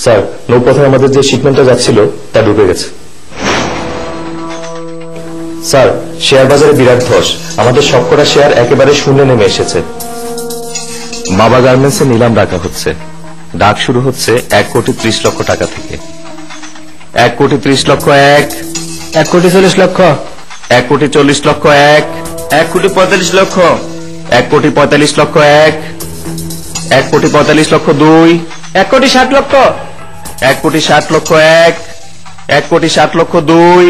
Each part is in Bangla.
স্যার, নৌপথে আমাদের যে শিপমেন্টটা যাচ্ছিল তা ডুবে গেছে। স্যার, শেয়ার বাজারে বিরাট ধস, আমাদের সবকটা শেয়ার একেবারে শূন্যে নেমে এসেছে। বাবা গার্মেন্টসে নিলাম ডাকা হচ্ছে। ডাক শুরু হচ্ছে 1,30,00,000 টাকা থেকে। 1,30,00,000 1, 1,40,00,000, 1,40,00,000 1, 1,45,00,000, 1,45,00,000 1, 1,45,00,000 2, 1,60,00,000, 1,60,00,000 1, 1,60,00,000 2,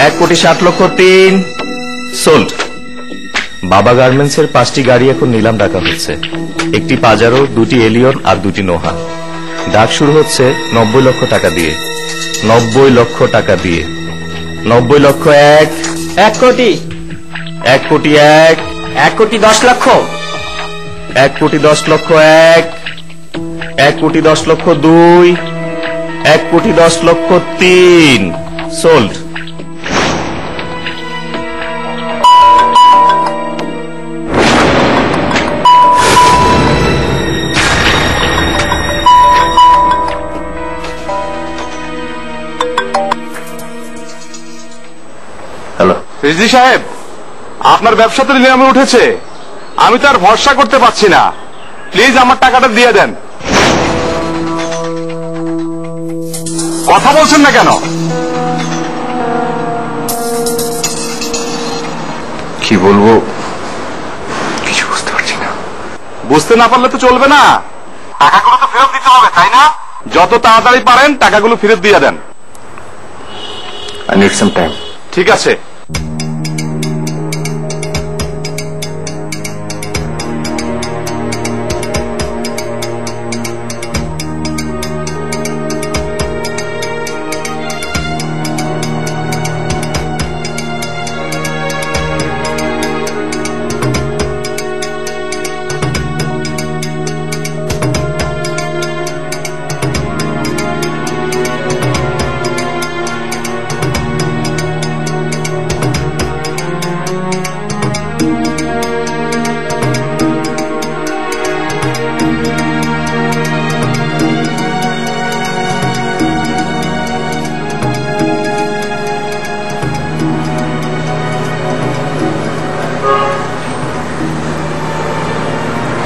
1,60,00,000 3, সোল্ড। বাবা গার্মেন্টসের 5টি গাড়ি এখন নিলাম ডাকা হচ্ছে। একটি পাজারো, 2টি এলিয়ন আর 2টি নোহা। ডাক শুরু হচ্ছে 90 লক্ষ টাকা দিয়ে। 90 লক্ষ টাকা দিয়ে। 90 লক্ষ 1, 1 কোটি, 1 কোটি 1, 1,10,00,000, 1,10,00,000 1, 1,10,00,000 2, 1,10,00,000 3, সোল্ড। হ্যালো রিজভি সাহেব, আপনার ব্যবসাতে নিলামে উঠেছে, আমি তো আর ভরসা করতে পারছি না, প্লিজ আমার টাকাটা দিয়ে দেন। কথা বলছেন না কেন? কি বলবো কিছু বুঝতে পারছি না। বুঝতে না পারলে তো চলবে না, টাকাগুলো তো ফেরত দিতে হবে, তাই না? যত তাড়াতাড়ি পারেন টাকাগুলো ফেরত দিয়ে দেন। I need some time. ঠিক আছে।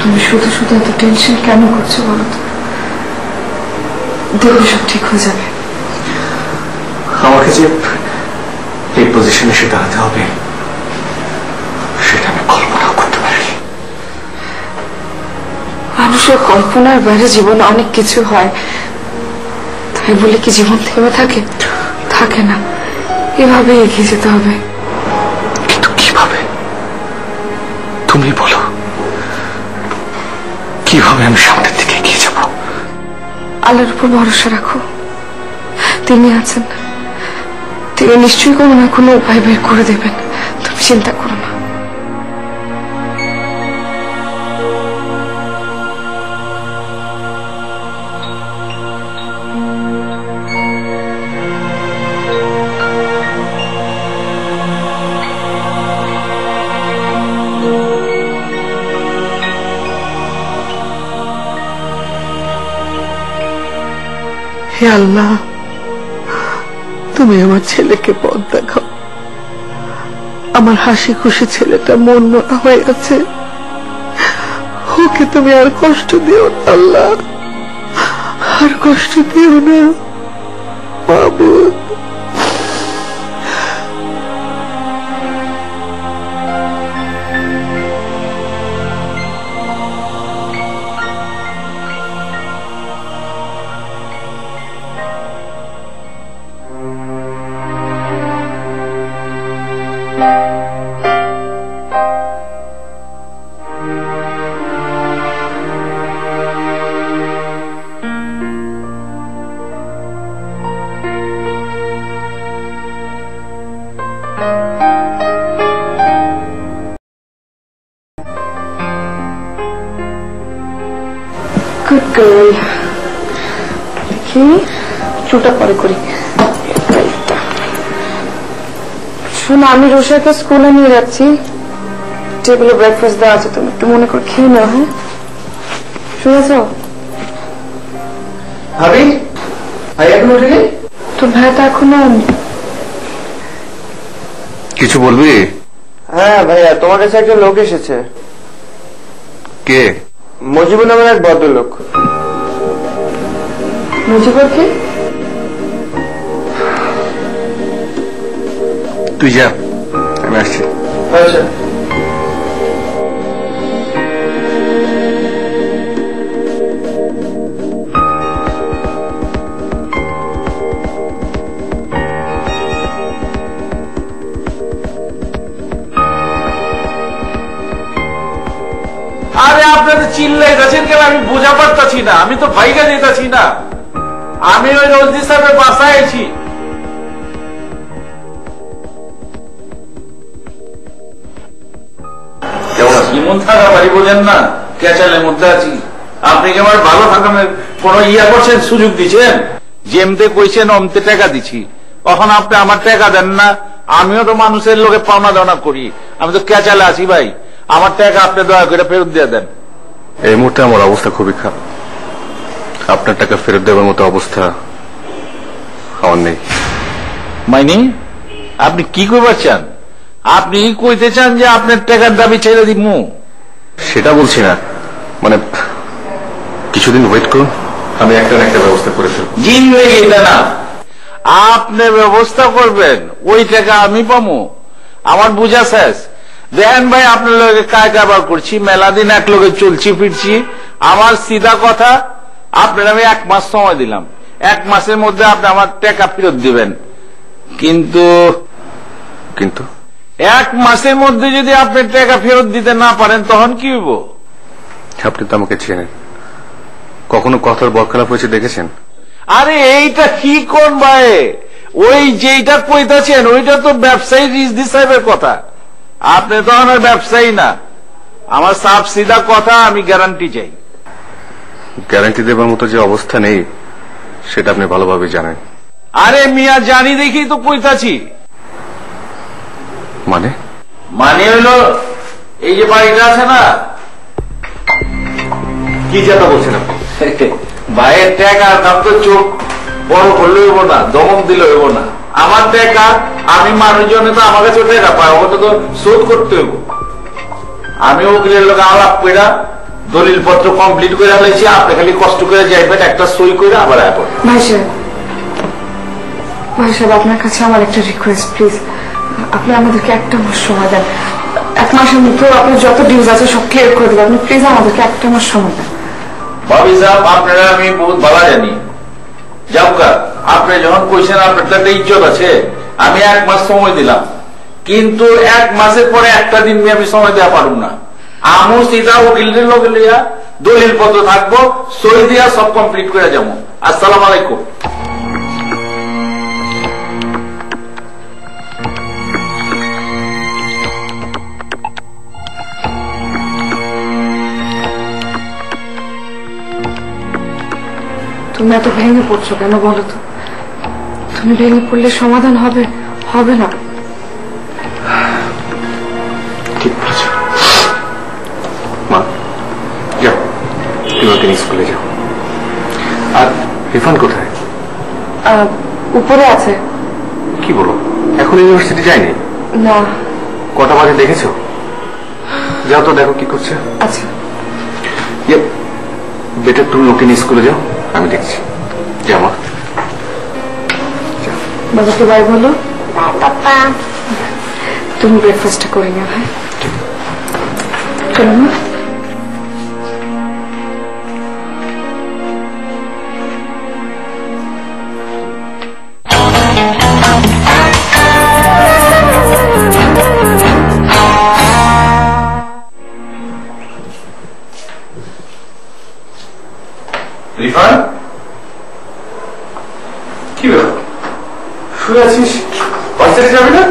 তুমি শুধু শুধু এত টেনশন কেন করছো বলো তো? দেখবে সব ঠিক হয়ে যাবে। আমাকে যে এই পজিশনে এসে দাঁড়াতে হবে সেটা আমি কল্পনাও করতে পারি। মানুষের কল্পনার বাইরে জীবনে অনেক কিছু হয়, তাই বলে কি জীবন থেমে থাকে? থাকে না, এভাবে এগিয়ে যেতে হবে। কিন্তু কিভাবে তুমি বলো, কিভাবে আমি সামনের দিকে এগিয়ে যাব? আল্লাহর উপর ভরসা রাখো, তিনি আছেন, তিনি নিশ্চয়ই কোনো না কোনো উপায় বের করে দেবেন, তুমি চিন্তা করো না। হে আল্লাহ, তুমি আমার ছেলেকে পথ দেখাও। আমার হাসি খুশি ছেলেটা মন মরা হয়ে আছে, ওকে তুমি আর কষ্ট দিও না আল্লাহ, আর কষ্ট দিও না মাবুদ। Good girl. দেখি চুলটা পরে করি। শোনো, আমি রুষাকে স্কুলে নিয়ে যাচ্ছি, টেবিলে ব্রেকফাস্ট দেওয়া আছে, তুমি একটু মনে করে খেয়ে নাও। হ্যাঁ, শুনেছ? ভাবি ভাই এখন উঠেনি? তোর ভাই তো এখনো কিছু বলবি? হ্যাঁ ভাইয়া, তোমার কাছে একটা লোক এসেছে। কে? মজিবুর নামের এক ভদ্রলোক। মুজিবুর কি? তুই যা, আমি আসছি। আচ্ছা। আরে আপনাদের চিল্লাই যাচ্ছেন কেন? আমি বোঝা পারতাছি না, আমি তো ভাইগা যেতাছি না। আমি ওই রোজদি সাহেবের বাসায় আছি। ইমন থাকা বাড়ি বোঝেন না, ক্যাচালের মধ্যে আছি। আপনি কি আমার ভালো থাকার কোন ইয়া করছেন, সুযোগ দিচ্ছেন? যেমতে কইছেন অমতে টাকা দিছি, তখন আপনি আমার টাকা দেন না। আমিও তো মানুষের লোকে পাওনা দাওনা করি, আমি তো ক্যাচালে আছি ভাই। আমার টাকা আপনি দয়া করে ফেরত দিয়ে দেন। এই মুহূর্তে আমার অবস্থা খুবই খারাপ, আপনার টাকা ফেরত দেওয়ার মতো অবস্থা আমার নেই। মাইনি, আপনি কি করবার চান? আপনি কইতে চান যে আপনার টাকার দাবি ছেড়ে দিব? সেটা বলছি না, মানে কিছুদিন ওয়েট করুন, আমি একটা না একটা ব্যবস্থা করে ফেলব। জিন্দেগি এটা না, আপনি ব্যবস্থা করবেন, ওই টাকা আমি পাবো? আমার বুঝা শেষ। দেখেন ভাই, আপনার লোকে কাজ কারবার করছি, মেলা দিন এক লোকে চলছি ফিরছি। আমার সিধা কথা, আপনার আমি 1 মাস সময় দিলাম, 1 মাসের মধ্যে আপনি আমার টাকা ফেরত দিবেন। কিন্তু কিন্তু 1 মাসের মধ্যে যদি আপনি টাকা ফেরত দিতে না পারেন, তখন কি হইব? আপনি তো আমাকে চেনেন, কখনো কথার বরখেলাপ হয়েছে দেখেছেন? আরে এইটা কি কোন ভাই? ওই যেটা কইতাছেন ওইটা তো ব্যবসায়ী রিজভী সাহেবের কথা। আপনি তো আমার ব্যবসায়ী না। আমার সাফ সিধা কথা, আমি গ্যারান্টি চাই। গ্যারান্টি দেবার মতো যে অবস্থা নেই সেটা আপনি ভালোভাবে জানেন। আরে মিয়া, জানি দেখি তো কইতাছি। মানে মানে হইলো এই যে বাড়িটা আছে না, কি যেটা বলছেন আপনি? ভাইয়ের টাকার দাম তো চোখ বড় করলে হইব না, দমন দিলে হইব না। আমার টাকা, আমি মানুষজনে তো আমার কাছে টাকা পাই, ওটা তো শোধ করতে হইব। আমি উকিলের লোক আলাপ কইরা দলিল পত্র কমপ্লিট করে ফেলেছি। আপনি খালি কষ্ট করে যাইবেন, একটা সই করে আবার আইবেন। ভাই সাহেব, আপনার কাছে আমার একটা রিকোয়েস্ট, প্লিজ আপনি আমাদেরকে 1 মাস সময় দেন। 1 মাসের মধ্যে আপনার যত ডিউজ আছে সব ক্লিয়ার করে দেবেন। আপনি প্লিজ আমাদেরকে 1 মাস সময় দেন। ভাবি সাহেব, আপনারা আমি বহুত ভালো জানি। যাওকা, আপনি যখন কইছেন আপনার একটা ইজ্জত আছে, আমি 1 মাস সময় দিলাম, কিন্তু 1 মাসের পরে একটা দিন আমি সময় দেওয়া পারব না। আমু সিধা উকিলের লোক লিয়া দলিল পত্র থাকবো, সই দিয়া সব কমপ্লিট করে যাবো। আসসালামু আলাইকুম। তুমি এত ভেঙে পড়ছো কেন বলো তো? তুমি ভেঙে পড়লে সমাধান হবে? হবে না। ঠিক বলেছ মা, যাও তুমি ওকে নিয়ে স্কুলে যাও। আর রিফান কোথায়? উপরে আছে। কি বলো, এখন ইউনিভার্সিটি যায়নি? না। কটা বাজে দেখেছো? যাও তো দেখো কি করছে। আচ্ছা বেটার তুমি ওকে নিয়ে স্কুলে যাও, আমি দেখছি। যাও মা। বাবাকে বাই বলো। তুমি ব্রেকফাস্টটা করে নিও। হ্যাঁ চলো মা। রিফান, কি ব্যাপার? শুয়ে আছিস, বাচ্চাটা যাবে না?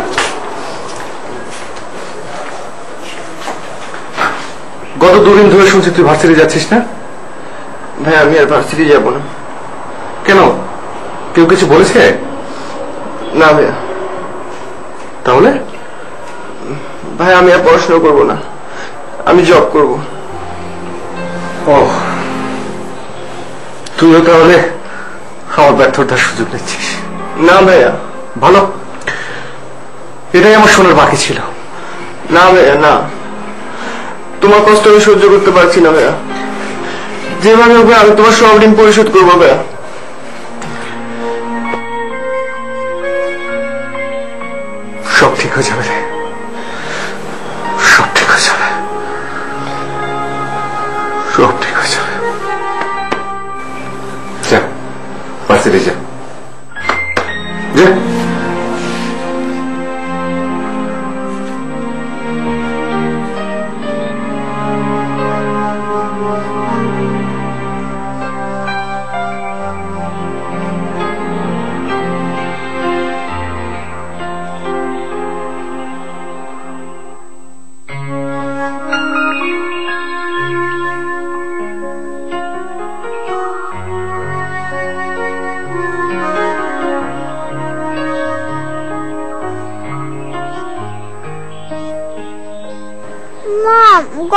গত 2 দিন ধরে শুনছি তুই ভার্সিটি যাচ্ছিস না? ভাই আমি আর ভার্সিটি যাব না। কেন, কেউ কিছু বলেছে? না ভাইয়া। তাহলে? ভাই আমি আর পড়াশোনা করব না, আমি জব করব। ও, তুইও তাহলে আমার ব্যর্থতার সুযোগ নিচ্ছিস? না ভাইয়া। ভালো, এটাই আমার শোনার বাকি ছিল। না ভাইয়া না, তোমার কষ্ট আমি সহ্য করতে পারছি না ভাইয়া। যেভাবে হবে আমি তোমার সব ঋণ পরিশোধ করবো ভাইয়া। সব ঠিক হয়ে যাবে রে, সব ঠিক হয়ে যাবে, সব ঠিক হয়ে যাবে। যা ভার্সিটি যা, যা।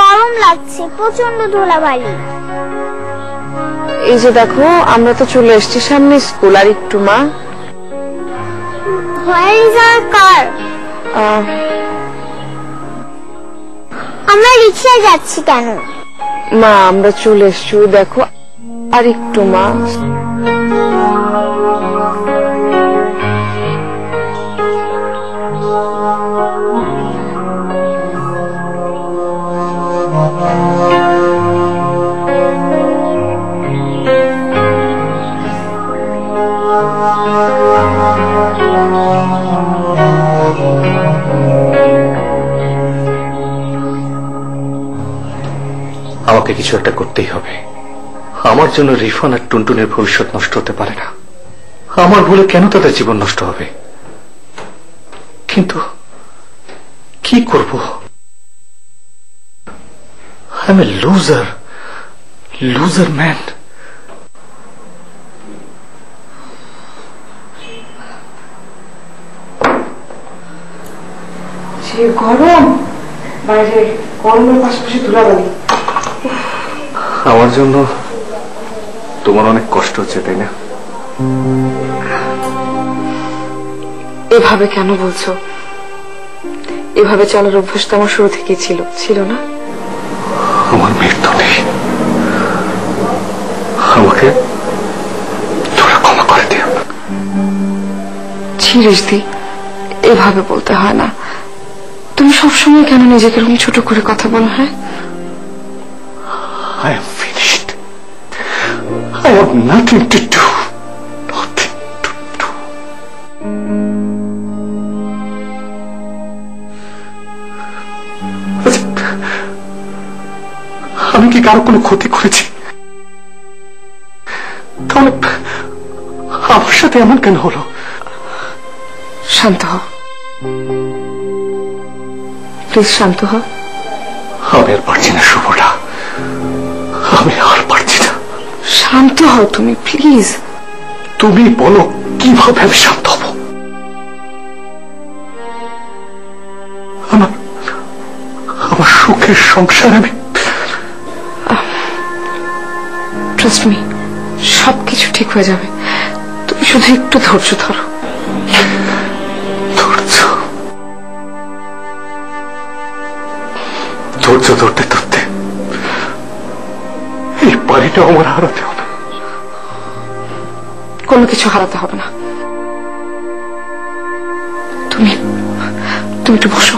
গরম লাগছে, প্রচন্ড ধুলাবালি। এই যে দেখো, আমরা তো চলে এসেছি, সামনে স্কুল। আর একটু মা। Where is our car? আমরা রিকশায় যাচ্ছি কেন? মা আমরা চলে এসেছি, দেখো। আর একটু মা। আমাকে কিছু একটা করতেই হবে। আমার জন্য রিফান আর টুনটুনের ভবিষ্যৎ নষ্ট হতে পারে না। আমার ভুলে কেন তাদের জীবন নষ্ট হবে? কিন্তু কি করব? I M A loser, loser man. যে গরম, বাইরে গরমের পাশাপাশি ধুলাবালি। আমার জন্য তোমার অনেক কষ্ট হচ্ছে, তাই না? এভাবে কেন বলছো? এভাবে চলার অভ্যাস তো আমার শুরু থেকেই ছিল না? আমার মৃত্যু নেই, আমাকে তোরা ক্ষমা করে দিও। ছিরিসদি, এভাবে বলতে হয় না। তুমি সবসময় কেন নিজেকে এরকম ছোট করে কথা বলো? হ্যাঁ, I am finished. I have nothing to do. Nothing to do. আমি কি কারো কোনো ক্ষতি করেছি? তাহলে আমার সাথে এমন কেন হলো? শান্ত হও প্লিজ, শান্ত হও। আমি আর পারছি না শুভটা, আমি আর পারছি না। শান্ত হও তুমি প্লিজ। তুমি বলো কিভাবে আমি শান্ত হব? আমার সুখের সংসার আমি। ট্রাস্ট মি, সবকিছু ঠিক হয়ে যাবে। তুমি শুধু একটু ধৈর্য ধরো। ধৈর্য ধরতে ধরতে এই বাড়িটা আমার হারাতে হবে। কোনো কিছু হারাতে হবে না। তুমি একটু বসো।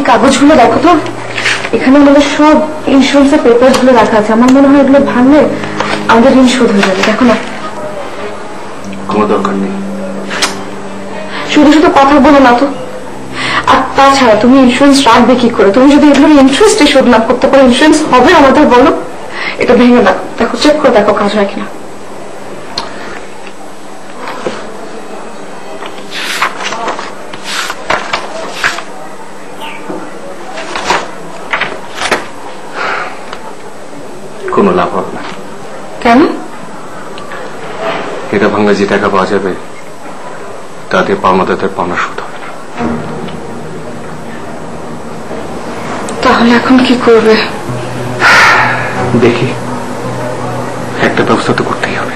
কাগজগুলো দেখো তো, এখানে আমাদের সব ইন্স্যুরেন্সের পেপার গুলো রাখা আছে। আমার মনে হয় এগুলো ভাঙলে আমাদের ঋণ শোধ হয়ে যাবে। দেখো না। কোনো দরকার নেই, শুধু শুধু কথা বলো না তো। আর তাছাড়া তুমি ইন্স্যুরেন্স রাখবে কি করে? তুমি যদি এগুলোর ইন্টারেস্টে শোধ না করতে পারো, ইন্স্যুরেন্স হবে আমাদের? বলো, এটা ভেঙে না। দেখো, চেক করে দেখো কাজ হয় কিনা। কোনো লাভ হবে না। কেন? এটা ভাঙলে যে টাকা পাওয়া যাবে তাতে পাওনাদারদের পাওনা শোধ হবে না। তাহলে এখন কি করবে? দেখি, একটা ব্যবস্থা তো করতেই হবে।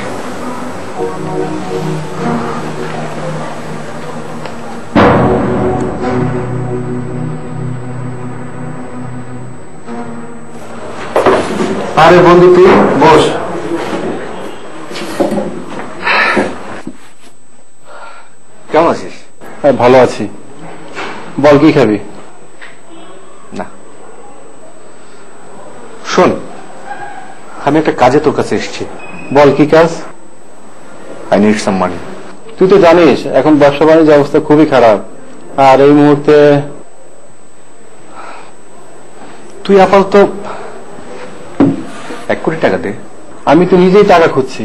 আরে বন্ধু, তুই বস। কেমন আছিস? ভালো আছি। বল, কি খাবি? না, শোন, আমি একটা কাজে তোর কাছে এসেছি। বল, কি কাজ? আই নিড সাম মানি। তুই তো জানিস এখন ব্যবসা বাণিজ্য অবস্থা খুবই খারাপ, আর এই মুহূর্তে তুই আপাতত 1 কোটি টাকা দে। আমি তো নিজেই টাকা খুঁজছি,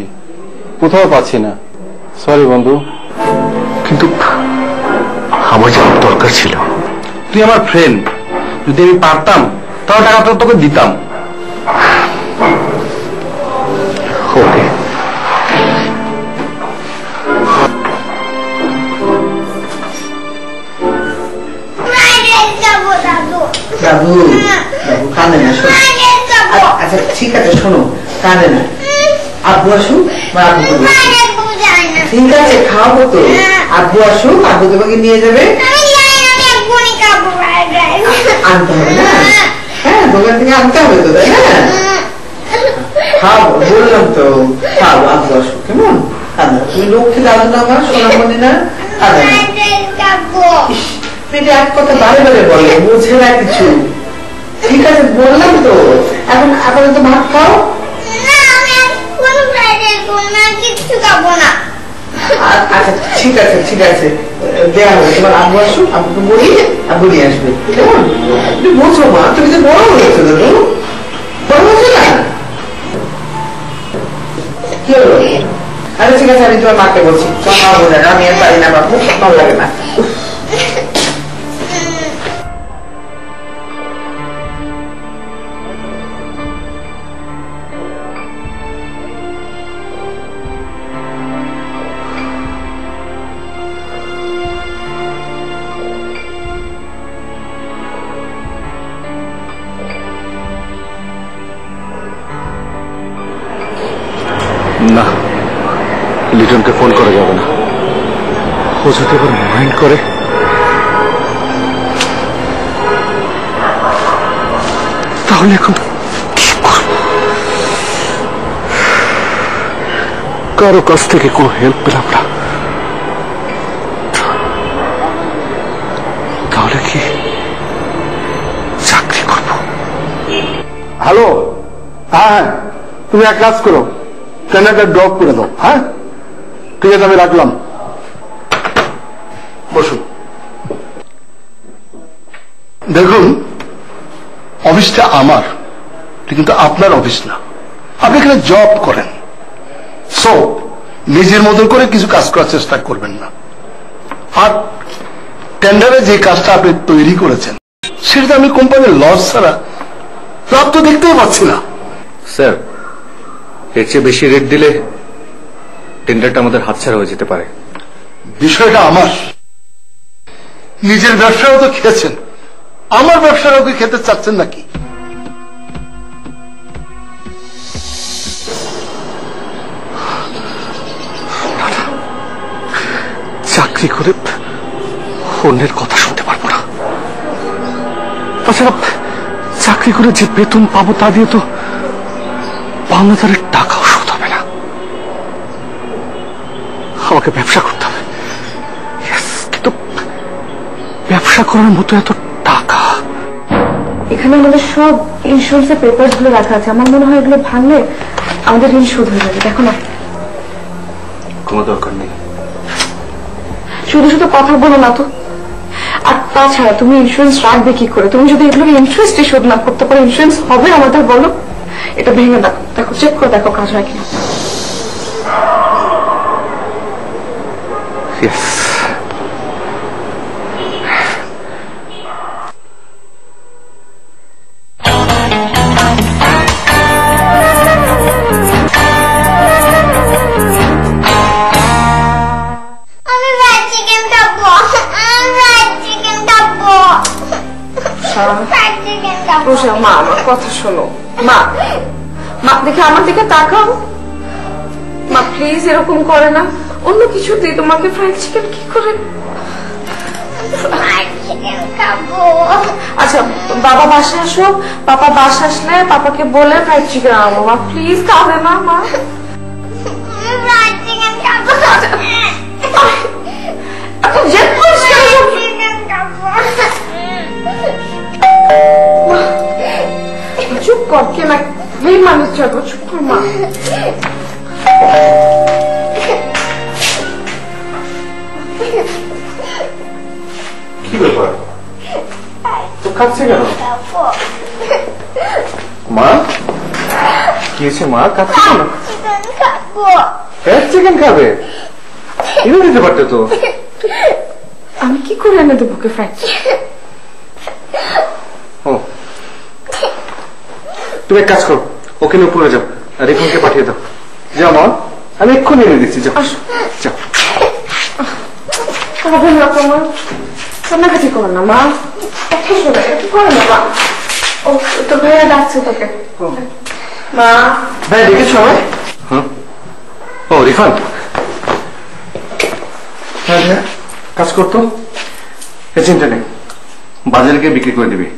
কোথাও পাচ্ছি না। সরি বন্ধু। কিন্তু আমার যা দরকার ছিল। তুই আমার ফ্রেন্ড, যদি আমি পারতাম তাহলে টাকাটা তোকে দিতাম। ওকে, বাবু বাবু কাঁদে না, শোনো। আচ্ছা ঠিক আছে, শোনো, কাঁদে না। আব্বু আসুক, আব্বুকে ঠিক আছে, খাওয়াবো তো। আব্বু আসুক, আব্বু তোমাকে নিয়ে যাবে। আনতে হবে না? হ্যাঁ, দোকান থেকে আনতে হবে তো, তাই না? খাওয়াবো, বললাম তো, খাওয়াবো। আব্বু আসুক, কেমন? কাঁদে না, তুমি লক্ষ্মী দাদু না আমার, সোনা মনে না, কাঁদে না। এক কথা বারে বারে বলে, বুঝে না কিছু। ঠিক আছে, বললাম তো। এখন আপাতত ভাত খাও। আচ্ছা ঠিক আছে, ঠিক আছে, দেওয়া হবে। তোমার আব্বু আসুক, আব্বুকে বলি, আব্বু নিয়ে আসবে, কেমন? তুমি বোঝো মা, তুমি তো বড় হয়েছো, দাদু বড় হয়েছো না? কি হলো? আচ্ছা ঠিক আছে, আমি তোমার মাকে বলছি। খাওয়াবো না, আমি আর পারি না বাবু, ভালো লাগে না। না, লিটনকে ফোন করা যাবে না। ও যদি আবার মাইন্ড করে। তাহলে এখন কি করব? কারো কাছ থেকে কোনো হেল্প পেলাম না। তাহলে কি চাকরি করব? হ্যালো, হ্যাঁ, তুমি এক কাজ করো, ট্রেনারটা ড্রপ করে দাও। হ্যাঁ ঠিক আছে, আমি রাখলাম। বসুন। দেখুন, অফিসটা আমার, কিন্তু আপনার অফিস না। আপনি এখানে জব করেন, সো নিজের মতো করে কিছু কাজ করার চেষ্টা করবেন না। আর টেন্ডারে যে কাজটা আপনি তৈরি করেছেন সেটা আমি কোম্পানির লস ছাড়া লাভ তো দেখতেই পাচ্ছি না। স্যার, এর চেয়ে বেশি রেট দিলে টেন্ডারটা আমাদের হাতছাড়া হয়ে যেতে পারে। বিষয়টা আমার, নিজের ব্যবসাও তো খেয়েছেন, আমার ব্যবসাটাও কি খেতে চাচ্ছেন নাকি? চাকরি করে অন্যের কথা শুনতে পারবো না। তাছাড়া চাকরি করে যে বেতন পাবো তা দিয়ে তো পাওনাদারের টাকাও শোধ হবে না। আমাকে ব্যবসা করতে হবে, কিন্তু ব্যবসা করার মতো এত টাকা। এখানে আমাদের সব ইন্স্যুরেন্সের পেপারস গুলো রাখা আছে, আমার মনে হয় এগুলো ভাঙলে আমাদের ঋণ শোধ হয়ে যাবে। দেখো না। কোনো দরকার নেই। শুধু শুধু কথা বলো না তো। আর তাছাড়া তুমি ইন্স্যুরেন্স রাখবে কি করে? তুমি যদি এগুলোর ইন্টারেস্ট শোধ না করতে পারো, ইন্স্যুরেন্স হবে আমাদের? বলো, এটা ভেঙে দেখো, দেখো চেক করে দেখো কাজ হয় কিনা। বসে মা আমার কথা শোনো। মা মা দেখে আমার দিকে তাকাও। মা প্লিজ এরকম করে না, অন্য কিছুতেই তোমাকে ফ্রাইড চিকেন কি করে। আচ্ছা বাবা বাসা আসো, পাপা বাসা আসলে পাপাকে বলে ফ্রাইড চিকেন আনবো। মা প্লিজ খাবে না মা। চুপ কর, কে না এই মানুষ যাবো, চুপ কর মা। কি ব্যাপার, তো খাচ্ছে কেন মা? কি হয়েছে মা, খাচ্ছে কেন? ফ্রাইড চিকেন খাবে? এনে দিতে পারতে তো। আমি কি করে এনে দেবো ওকে ফ্রাইড চিকেন? ও তুমি এক কাজ করো, ওকে নিয়ে উপরে যাও আর রিফনকে পাঠিয়ে দাও। যাও মা, আমি এক্ষুনি এনে দিচ্ছি। যাও যাও। খাবে না তোমার, কান্নাকাটি করো না মা। কি করে না মা? ও তো ভাইয়া ডাকছে তোকে। মা ভাই ডেকেছ সবাই? ও রিফান, হ্যাঁ কাজ করতো, চিন্তা নেই, বাজারে গিয়ে বিক্রি করে দিবি,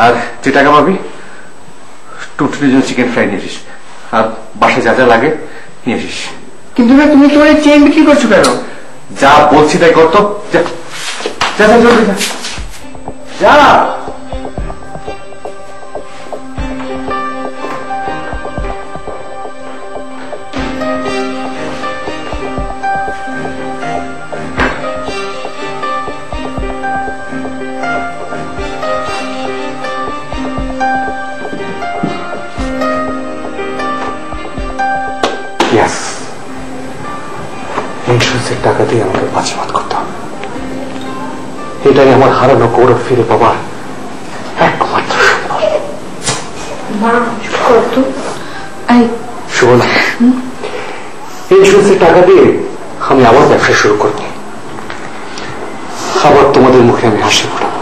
আর যে টাকা পাবি টুটুরির জন্য চিকেন ফ্রাই নিয়ে আসিস, আর বাসায় যা যা লাগে নিয়ে আসিস। কিন্তু ভাই তুমি তোর চেন বিক্রি করছো কেন? যা বলছি তাই করতো। যা যা যা জলদি যা যা। ইন্স্যুরেন্সের টাকা দিয়ে আমাকে বাজিমাত করতে হবে। এটাই আমার হারানো গৌরব ফিরে পাবার একমাত্র সম্ভব। শুভ না, ইন্স্যুরেন্সের টাকা দিয়ে আমি আবার ব্যবসা শুরু করব, আবার তোমাদের মুখে আমি হাসি ফোটাবো।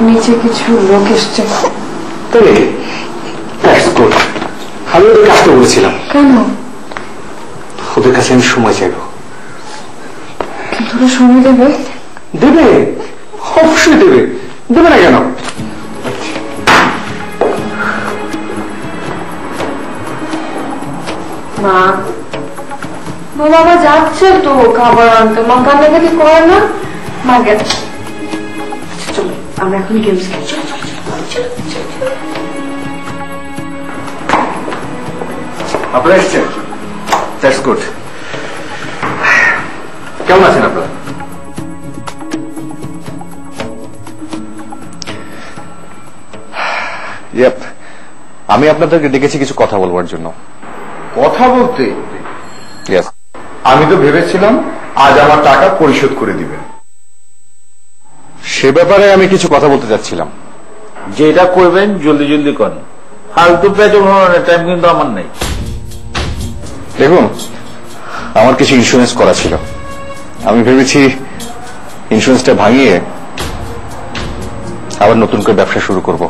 নিচে কিছু লোক এসছে। তাই নাকি? আমি ওদের কাজটা বলেছিলাম। কেন? ওদের কাছে আমি সময় চাইব। তোরা সময় দেবে? দেবে, অবশ্যই দেবে, দেবে না কেন? মা বাবা যাচ্ছে তো খাবার আনতে, মা কান্নাকাটি করে না। মা গেছে, চলো আমরা এখন গেমস খেলছি। আপনারা এসছেন, দ্যাটস গুড। কেমন আছেন আপনারা? আমি আপনাদেরকে ডেকেছি কিছু কথা বলবার জন্য। কথা বলতে? ইয়েস। আমি তো ভেবেছিলাম আজ আমার টাকা পরিশোধ করে দিবেন। সে ব্যাপারে আমি কিছু কথা বলতে চাচ্ছিলাম। যেটা করবেন জলদি জলদি করেন, ফালতু পেছন হওয়ার টাইম কিন্তু আমার নেই। দেখুন, আমার কিছু ইন্স্যুরেন্স করা ছিল, আমি ভেবেছি ইন্স্যুরেন্সটা ভাঙিয়ে আবার নতুন করে ব্যবসা শুরু করব।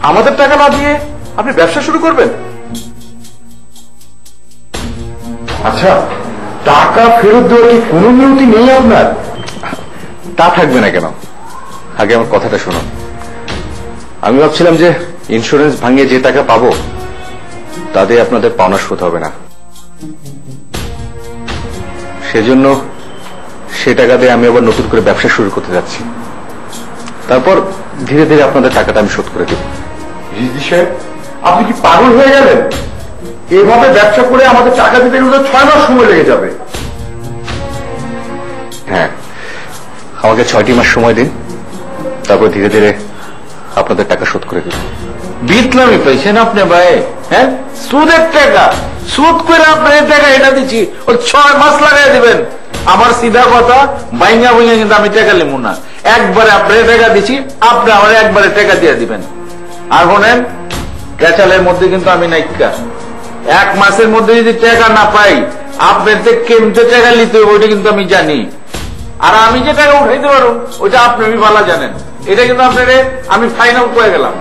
আমাদের টাকা না দিয়ে আপনি ব্যবসা শুরু করবেন? আচ্ছা, টাকা ফেরত দেওয়ার কি কোনো নিয়তি নেই আপনার? তা থাকবে না কেন? আগে আমার কথাটা শুনুন। আমি ভাবছিলাম যে ইন্স্যুরেন্স ভাঙিয়ে যে টাকা পাবো তাতে আপনাদের পাওনা শোধ হবে না, সেজন্য সে টাকা দিয়ে আমি আবার নতুন করে ব্যবসা শুরু করতে যাচ্ছি। তারপর ধীরে ধীরে আপনাদের টাকাটা আমি শোধ করে দেব। রিজভী সাহেব, আপনি কি পাগল হয়ে গেলেন? এভাবে ব্যবসা করে আমাদের টাকা দিতে গেলে 6 মাস সময় লেগে যাবে। হ্যাঁ, আমাকে 6টি মাস সময় দিন, তারপর ধীরে ধীরে আপনাদের টাকা শোধ করে দেব। বিতলামি পাইছেন আপনি ভাই? হ্যাঁ, সুদের টাকা, সুদ করে আপনার টাকা এটা দিচ্ছি, ও 6 মাস লাগাই দিবেন। আমার সিধা কথা, বাইঙ্গা বাইঙ্গা কিন্তু আমি টাকা নেবো না। একবারে আপনার টাকা দিচ্ছি, আপনি আমার একবারে টাকা দিয়ে দিবেন। আর শোনেন, ক্যাচালের মধ্যে কিন্তু আমি নাইকা 1 মাসের মধ্যে যদি টাকা না পাই, আপনার কেমতে টাকা নিতে হবে ওইটা কিন্তু আমি জানি। আর আমি যে টাকা উঠাইতে পারো ওইটা আপনি ভালো জানেন। এটা কিন্তু আপনারে আমি ফাইনাল করে গেলাম।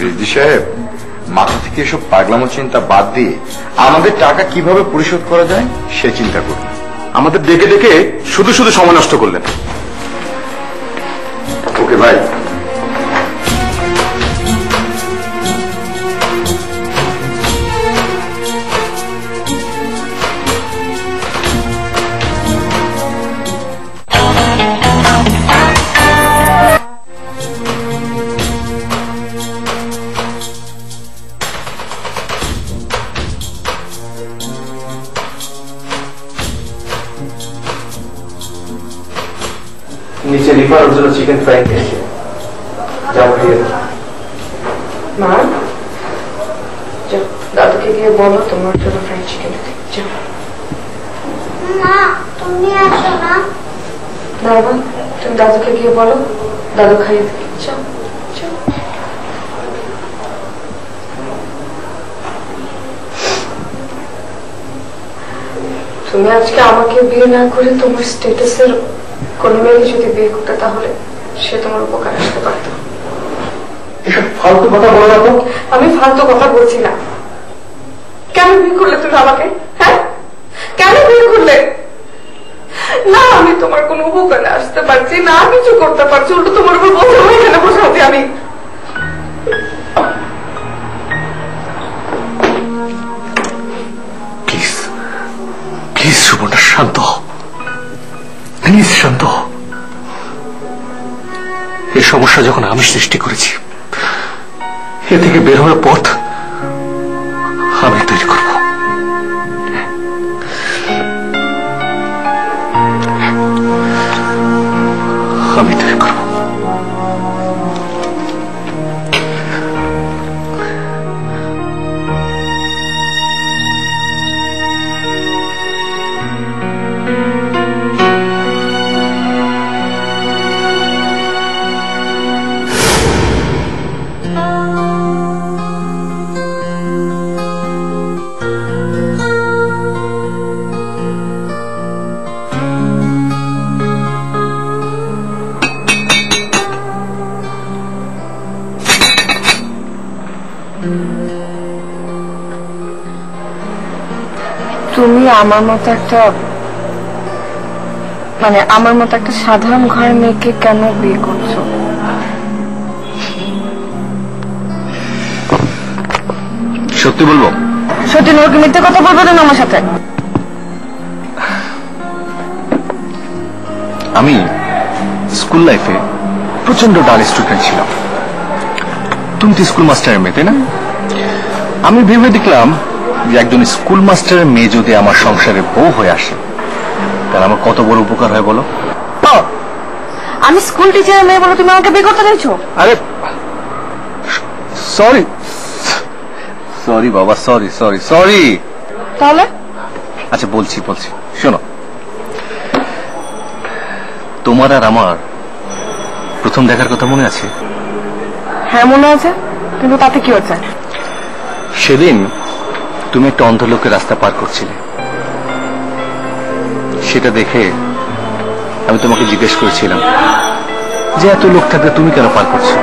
রেজি সাহেব, মাথা থেকে এসব পাগলামো চিন্তা বাদ দিয়ে আমাদের টাকা কিভাবে পরিশোধ করা যায় সে চিন্তা করুন। আমাদের ডেকে ডেকে শুধু শুধু সময় নষ্ট করলেন। ওকে ভাই। নিচে রিফার ওর জন্য চিকেন ফ্রাই খেয়েছে, যাও খেয়ে মা যাও দাদুকে গিয়ে বলো তোমার জন্য ফ্রাইড চিকেন যাও। মা তুমি আসো না। দাদা তুমি দাদুকে গিয়ে বলো দাদু খাইয়ে দেবে, যাও যাও। তুমি আজকে আমাকে বিয়ে না করে তোমার স্ট্যাটাসের কোন মেয়েকে যদি বিয়ে করতে তাহলে সে তোমার উপকার আসতে পারত। এসব ফালতু কথা বলো না তো। আমি ফালতু কথা বলছি না। কেন বিয়ে করলে তুমি আমাকে? হ্যাঁ কেন বিয়ে করলে? না আমি তোমার কোনো উপকারে আসতে পারছি না, কিছু করতে পারছি, উল্টো তোমার উপর বসে এখানে বসে আছি আমি। প্লিজ প্লিজ সুবর্ণা, শান্ত হও, প্লিজ শান্ত হও। এই সমস্যা যখন আমি সৃষ্টি করেছি, এ থেকে বের হওয়ার পথ আমি তৈরি করব। আমি তৈরি করব। তুমি আমার মতো একটা আমার মতো একটা সাধারণ ঘরের মেয়েকে কেন বিয়ে করছো? সত্যি বলবো? সত্যি নয়, মিথ্যে কথা বলবো না আমার সাথে। আমি স্কুল লাইফে প্রচন্ড ডাল স্টুডেন্ট ছিলাম। তুমি তো স্কুল মাস্টারের মেয়ে, তাই না? আমি ভেবে দেখলাম যে একজন স্কুল মাস্টারের মেয়ে যদি আমার সংসারে বউ হয়ে আসে তাহলে আমার কত বড় উপকার হয় বলো। আমি স্কুল টিচারের মেয়ে বলে তুমি আমাকে বিয়ে করতে চাইছো? আরে সরি সরি বাবা, সরি সরি সরি। তাহলে আচ্ছা বলছি শোনো, তোমার আর আমার প্রথম দেখার কথা মনে আছে? হ্যাঁ মনে আছে, কিন্তু তাতে কি হচ্ছে? সেদিন তুমি একটা অন্ধ লোকের রাস্তা পার করছিলে, সেটা দেখে আমি তোমাকে জিজ্ঞেস করেছিলাম যে এত লোক থাকলে তুমি কেন পার করছো।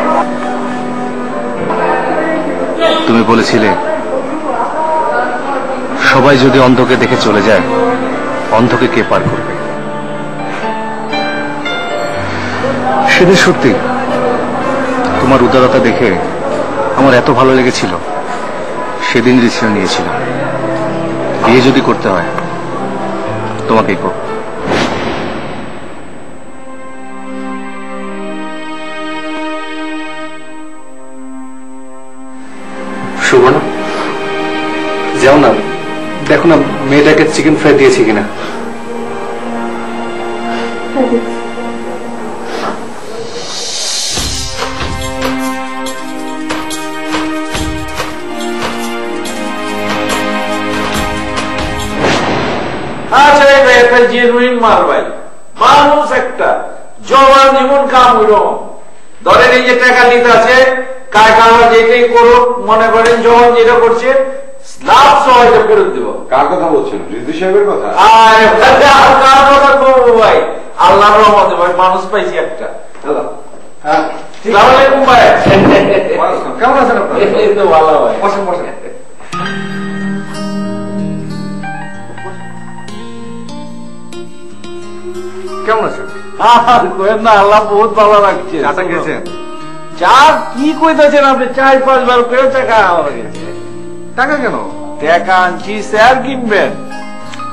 তুমি বলেছিলে সবাই যদি অন্ধকে দেখে চলে যায়, অন্ধকে কে পার করবে? সেদিন সত্যি তোমার উদারতা দেখে আমার এত ভালো লেগেছিল, সেদিন ডিসিশন নিয়েছিলাম বিয়ে যদি করতে হয় তোমাকেই করব। সুবর্ণা যাও না, দেখো না মেয়েটাকে চিকেন ফ্রাই দিয়েছি কিনা। একটা জেনুইন মাল ভাই, মানুষ একটা জবান যেমন কাম হইল। ধরেন এই যে টাকা নিতে আছে, কায় কারবার যেটাই করো, মনে করেন যখন যেটা করছে লাভ সবাইকে ফেরত দিব। কার কথা বলছেন? রিজভী সাহেবের কথা? আর কার কথা বলবো ভাই? আল্লাহর রহমতে ভাই মানুষ পাইছি একটা। আসসালামু আলাইকুম ভাই। কেমন আছেন আপনারা? এই তো ভালো ভাই। বসেন বসেন। কেমন আছেন? না আল্লাহ বহুত ভালো লাগছে। চাচা গেছেন? চা কি কইতেছেন আপনি? 4-5 বার করে টাকা আমার গেছে। টাকা কেন? টাকা আনছি স্যার কিনবেন।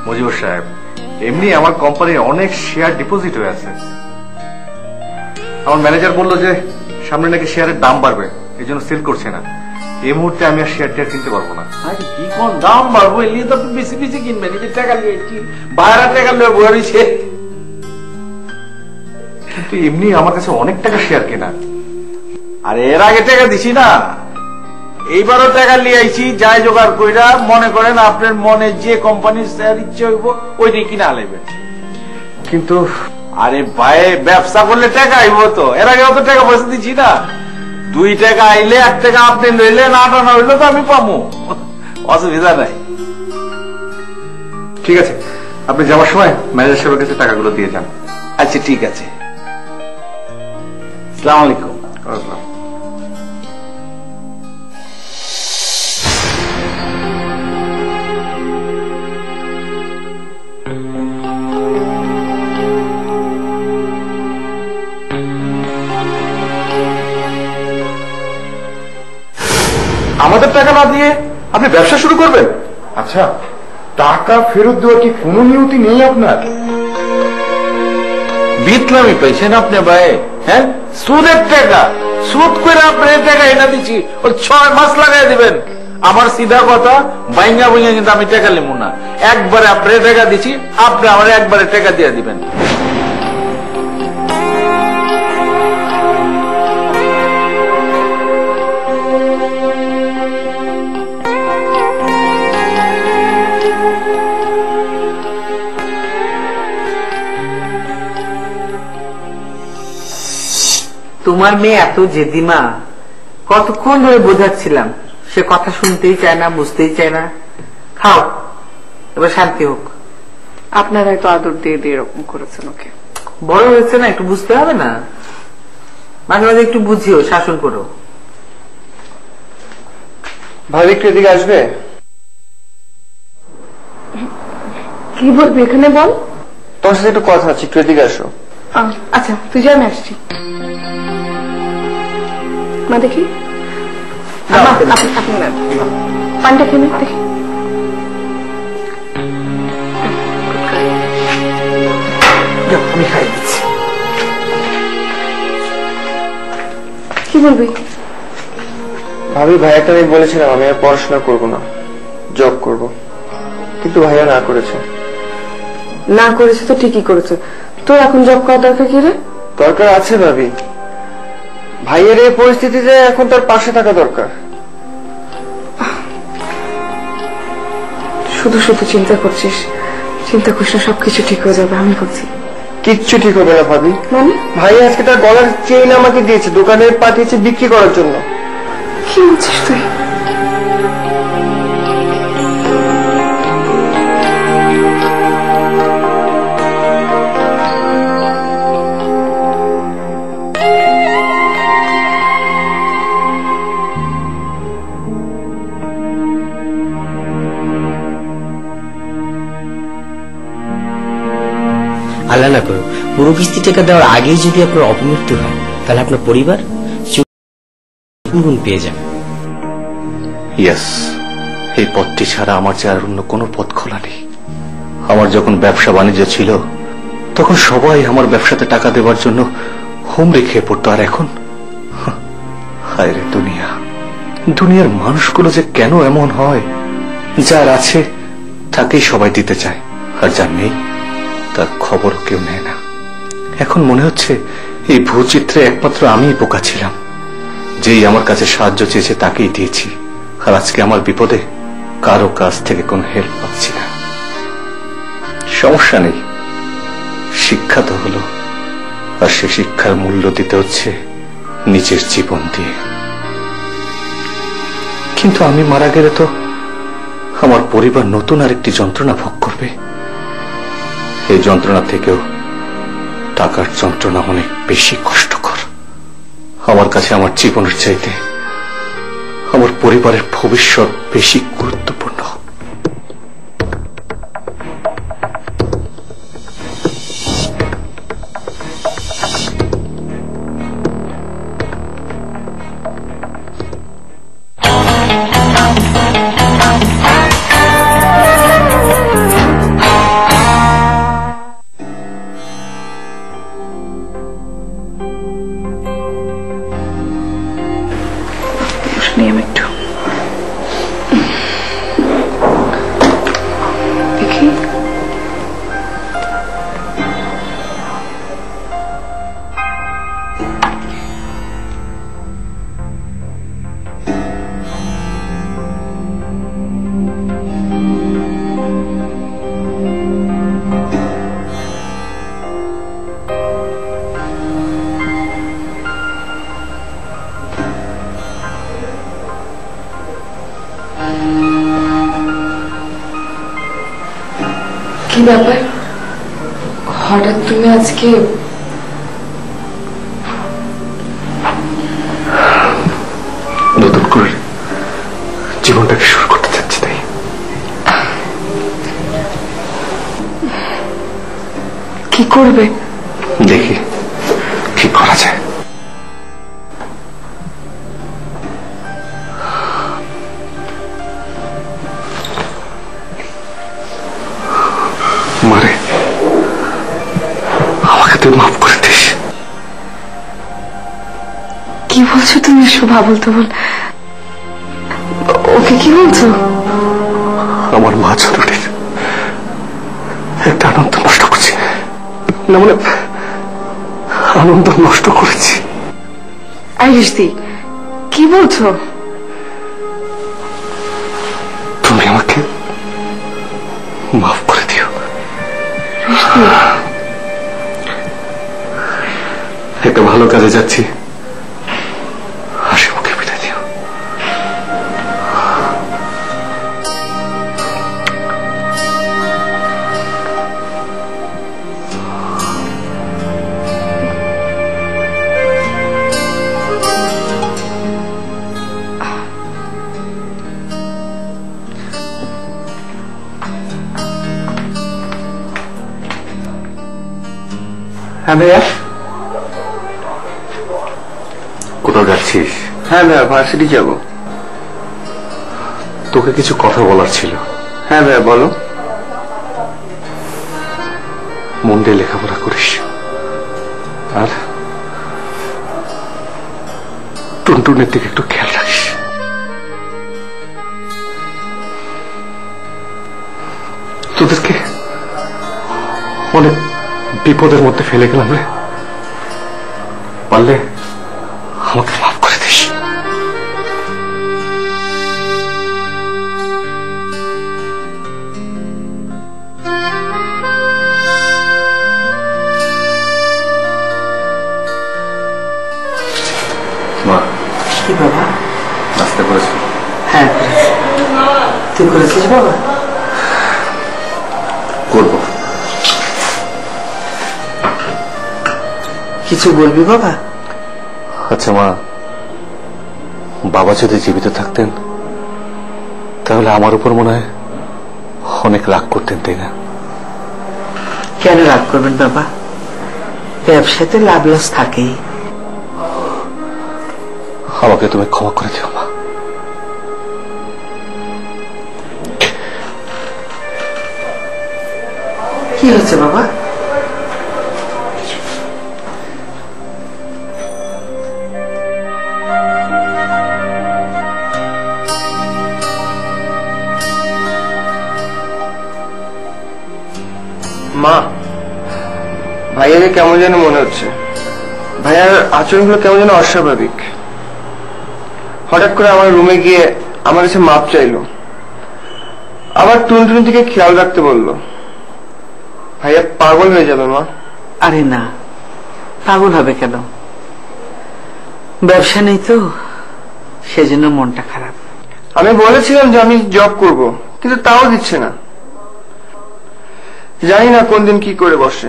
মজিবুর সাহেব, এমনি আমার কোম্পানির অনেক শেয়ার ডিপোজিট হয়ে আছে। আমার ম্যানেজার বলল যে সামনে নাকি শেয়ারের দাম বাড়বে, এই জন্য সেল করছে না। এই মুহূর্তে আমি আর শেয়ার টেয়ার কিনতে পারবো না। কি কোন দাম বাড়বো? এলি তো আপনি বেশি বেশি কিনবেন। এই যে টাকা নিয়েছি, বাইরের টাকা নিয়ে বড়িছে। কিন্তু এমনি আমার কাছে অনেক টাকা শেয়ার কেনা। আর এর আগে টাকা দিছি না, এইবারও টাকা নিয়ে আইছি। যাই জোগাড় কইরা মনে করেন আপনার মনে যে কোম্পানির শেয়ার ইচ্ছে হইব ওইটাই কিনা আলাইবেন। কিন্তু আরে ভাই ব্যবসা করলে টাকা আইব তো। এর আগে অত টাকা পয়সা দিচ্ছি না। 2 টাকা আইলে 1 টাকা আপনি লইলেন, 8 আনা হইলো তো আমি পাবো, অসুবিধা নাই। ঠিক আছে, আপনি যাওয়ার সময় ম্যানেজার সাহেবের কাছে টাকাগুলো দিয়ে যান। আচ্ছা ঠিক আছে। আসসালামু আলাইকুম। আসসালাম। আমাদের টাকা না দিয়ে আপনি ব্যবসা শুরু করবেন? আচ্ছা, টাকা ফেরত দেওয়ার কি কোনো নিয়তি নেই আপনার? বিতলামি পাইছেন আপনি ভাই? হ্যাঁ, সুদের টাকা সুদ করে আপনার টাকা এনে দিচ্ছি, ওই 6 মাস লাগাই দিবেন। আমার সিধা কথা, বাইঙ্গা বাইঙ্গা কিন্তু আমি টাকা নেবো না। একবারে আপনার টাকা দিচ্ছি, আপনি আমার একবারে টাকা দিয়ে দিবেন। তোমার মেয়ে এত জেদিমা, কতক্ষণ ধরে বোঝাচ্ছিলাম, সে কথা শুনতেই চায় না, বুঝতেই চায় না। খাও, এবার শান্তি হোক। আপনারা এত আদর দিয়ে দিয়ে এরকম করেছেন ওকে। বড় হয়েছে না, একটু বুঝতে হবে না? মাঝে মাঝে একটু বুঝিও, শাসন করো। ভাবি একটু এদিকে আসবে? কি বলবি এখানে বল। তোমার সাথে একটু কথা আছে, একটু এদিকে আসো। আচ্ছা তুই যা, আমি আসছি। মা দেখি পানটা খেয়ে দেখি। আমি খাই দিচ্ছি। কি বলবি? ভাবি ভাইয়াটা আমি বলেছিলাম আমি আর পড়াশোনা করবো না, জব করব, কিন্তু ভাইয়া না করেছে। না করেছে তো ঠিকই করেছে। তোর এখন জব করার দরকার কি রে? দরকার আছে ভাবি, ভাইয়ের এই পরিস্থিতিতে এখন তার পাশে থাকা দরকার। শুধু শুধু চিন্তা করছিস। চিন্তা করিস না, সবকিছু ঠিক হয়ে যাবে, আমি করছি। কিচ্ছু ঠিক হবে না ভাবি। মানে ভাই আজকে তার গলার চেইন আমাকে দিয়েছে, দোকানে পাঠিয়েছে বিক্রি করার জন্য। কি বলছিস তুই? আল্লাহ না করুক পুরো কিস্তি টাকা দেওয়ার আগেই যদি আপনার অপমৃত্যু হয়, তাহলে আপনার পরিবার পেয়ে যাবে। ইয়েস, এই পথটি ছাড়া আমার যে আর অন্য কোনো পথ খোলা নেই। আমার যখন ব্যবসা বাণিজ্য ছিল তখন সবাই আমার ব্যবসাতে টাকা দেওয়ার জন্য হুমড়ি খেয়ে পড়তো, আর এখন হায় রে দুনিয়া, দুনিয়ার মানুষগুলো যে কেন এমন হয়, যার আছে তাকেই সবাই দিতে চায়, আর যার নেই তার খবর কেউ নেয় না। এখন মনে হচ্ছে এই ভূচিত্রে একমাত্র আমিই বোকা ছিলাম, যেই আমার কাছে সাহায্য চেয়েছে তাকেই দিয়েছি, আর আজকে আমার বিপদে কারো কাছ থেকে কোনো হেল্প পাচ্ছি না। সমস্যা নেই, শিক্ষা তো হলো, আর সে শিক্ষার মূল্য দিতে হচ্ছে নিজের জীবন দিয়ে। কিন্তু আমি মারা গেলে তো আমার পরিবার নতুন আরেকটি যন্ত্রণা ভোগ করবে। এই যন্ত্রণা থেকেও টাকার যন্ত্রণা অনেক বেশি কষ্টকর। আমার কাছে আমার জীবনের চাইতে আমার পরিবারের ভবিষ্যৎ বেশি গুরুত্বপূর্ণ। আমি একটু দেখি। কি ব্যাপার, হঠাৎ তুমি আজকে? নতুন করে জীবনটাকে শুরু করতে চাচ্ছি, তাই। কি করবে? দেখি কি করা যায়। মারে, আমাকে তুই মাফ করে দিস। কি বলছো তুমি এসব আবল তাবল? ওকে কি বলছো? আমার মা ছোটটির একটা আনন্দ নষ্ট করছি, না মানে আনন্দ নষ্ট করেছি। আইরিশদি, কি বলছো? তুমি আমাকে মাফ করে দিও। একটা ভালো কাজে যাচ্ছি, হাসি মুখে বিদায় দিও। হ্যাঁ ভাইয়া। কোথাও যাচ্ছিস? হ্যাঁ ভাইয়া, ভার্সিটি যাব। তোকে কিছু কথা বলার ছিল। হ্যাঁ ভাইয়া, বলো। মন দিয়ে লেখাপড়া করিস, আর টুনটুনের দিকে একটু খেয়াল রাখিস। তোদেরকে অনেক বিপদের মধ্যে ফেলে গেলাম রে, পারলে আমাকে মাফ করে দিস। মা, কি বাবা? নাস্তা করেছো? হ্যাঁ করেছি। তুই করেছিস বাবা? করবো। কিছু বলবি বাবা? আচ্ছা মা, বাবা যদি জীবিত থাকতেন তাহলে আমার উপর মনে হয় অনেক রাগ করতেন, তাই না? কেন রাগ করবেন বাবা? ব্যবসাতে লাভ লস থাকেই। আমাকে তুমি ক্ষমা করে দিও মা। কি হচ্ছে বাবা? মা, ভাইয়াকে কেমন যেন মনে হচ্ছে। ভাইয়ার আচরণগুলো কেমন যেন অস্বাভাবিক। হঠাৎ করে আমার রুমে গিয়ে আমার কাছে মাপ চাইলো, আবার টুনটুনি দিকে খেয়াল রাখতে বললো। ভাইয়া পাগল হয়ে যাবে মা। আরে না, পাগল হবে কেন? ব্যবসা নেই তো, সেজন্য মনটা খারাপ। আমি বলেছিলাম যে আমি জব করব, কিন্তু তাও দিচ্ছে না। জানি না কোন দিন কি করে বসে।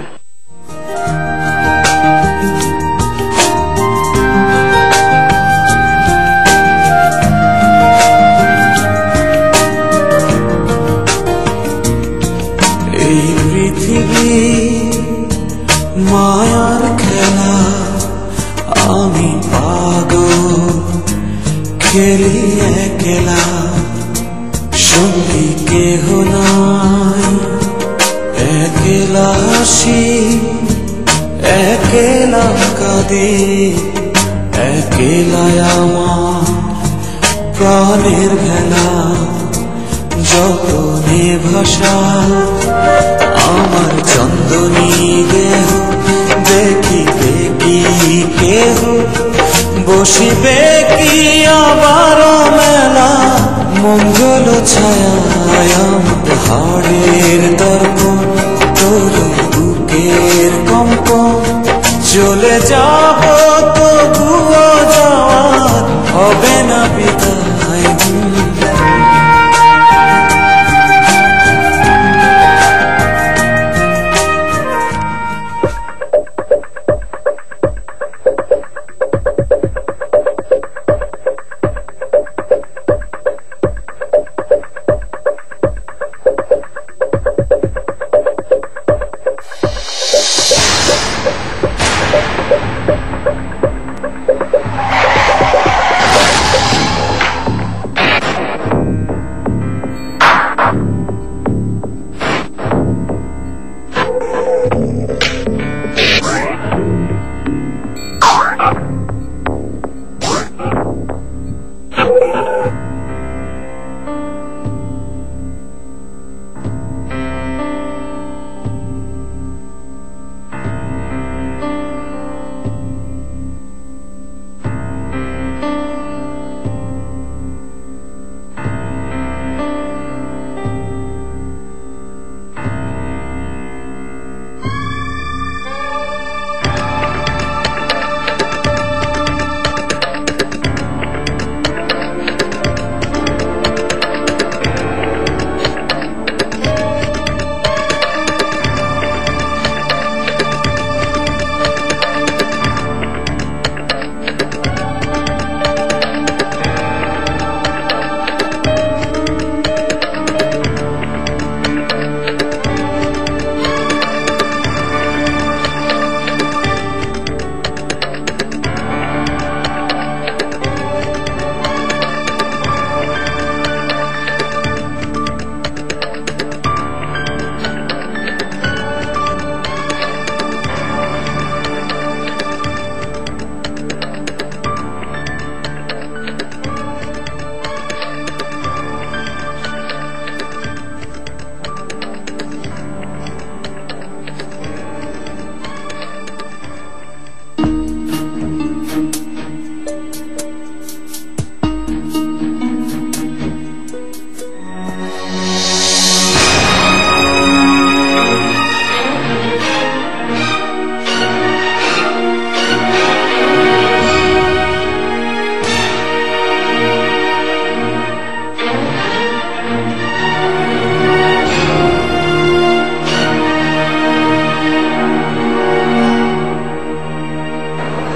এই পৃথিবী মায়ার খেলা, আমি পাগল খেলি একলা, সঙ্গী কেহ নাই, একলা হাসি একলা কাঁদি, একলাই আমার প্রাণের ভেলা, যতনে ভাষা আমার চন্দনী দেহ, দেখিবে কি কেহ, বসিবে কি আবার মেলা, মঙ্গল ছায়ায় আমার হাড়ের দর্পণ, তোর বুকের কম্পন, চলে যাব তবুও যাওয়ার হবে না বিদায়।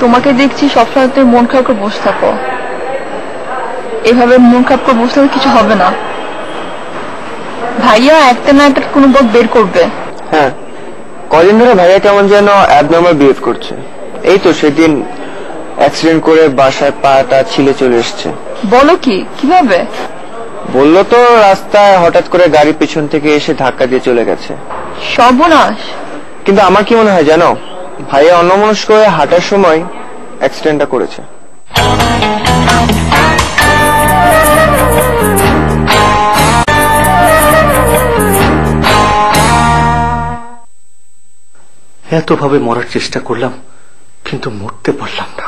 তোমাকে দেখছি সবসময় তুমি মন খারাপ করে বসে থাকো, এভাবে মন খারাপ করে বসে থাকলে কিছু হবে না। ভাইয়া একটা না একটা কোনো বক বের করবে। হ্যাঁ, কদিন ধরে ভাইয়া কেমন যেন অ্যাবনর্মাল বিহেভ করছে। এই তো সেদিন অ্যাক্সিডেন্ট করে বাসায় পাটা ছিলে চলে এসছে। বলো কি? কিভাবে? বললো তো রাস্তায় হঠাৎ করে গাড়ি পেছন থেকে এসে ধাক্কা দিয়ে চলে গেছে। সর্বনাশ। কিন্তু আমার কি মনে হয় জানো, ভাইয়া অন্যমনস্ক হয়ে হাঁটার সময় অ্যাক্সিডেন্টটা করেছে। এতভাবে মরার চেষ্টা করলাম কিন্তু মরতে পারলাম না।